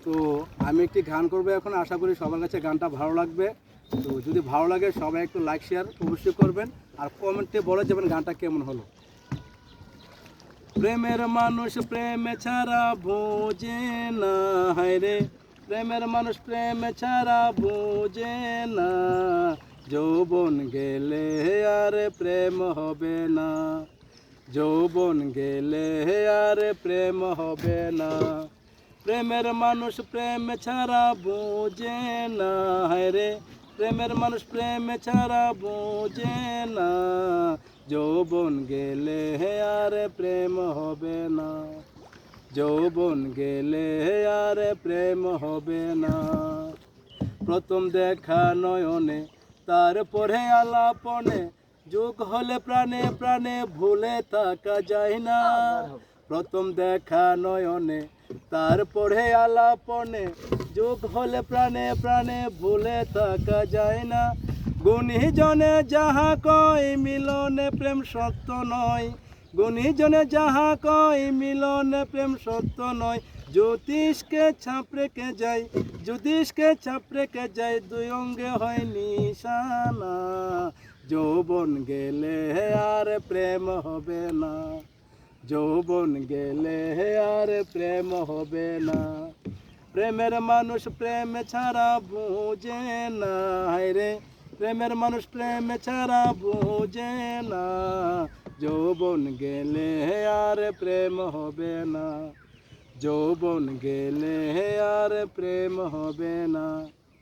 তো আমি একটি গান করবো এখন, আশা করি সবার কাছে গানটা ভালো লাগবে। তো যদি ভালো লাগে সবাই একটু লাইক শেয়ার অবশ্যই করবেন, আর কমেন্টে বলে যাবেন গানটা কেমন হলো। প্রেমের মানুষ প্রেমে ছাড়া বোঝে না, হায় রে প্রেমের মানুষ প্রেমে ছাড়া বোঝে না, যৌবন গেলে আর প্রেম হবে না, যৌবন গেলে আর প্রেম হবে না। প্রেমের মানুষ প্রেম ছাড়া বোঝে না, হায় রে প্রেমের মানুষ প্রেম ছাড়া বোঝে না, যৌবন গেলে আর প্রেম হবে না, যৌবন গেলে আর প্রেম হবে না। প্রথম দেখা নয়নে তারপরে আলাপনে, যুগ হলে প্রাণে প্রাণে ভুলে থাকা যায় না। প্রথম দেখা নয়নে তারপরে আলাপনে, যুগ হলে প্রাণে প্রাণে ভুলে থাকা যায় না। গুণীজনে যাহা কয় মিলনে প্রেম সত্য নয়, গুণীজনে যাহা কয় মিলনে প্রেম সত্য নয়, জ্যোতিষকে ছাপ রেখে যায়, জ্যোতিষকে ছাপ রেখে যায়, দুই অঙ্গে হয় নিশানা, যৌবন গেলে আর প্রেম হবে না, যৌবন গেলে আর প্রেম হবে না। প্রেমের মানুষ প্রেম ছাড়া বোঝে না, হায় রে প্রেমের মানুষ প্রেম ছাড়া বোঝে না, যৌবন গেলে আর প্রেম হবে না, যৌবন গেলে আর প্রেম হবে না।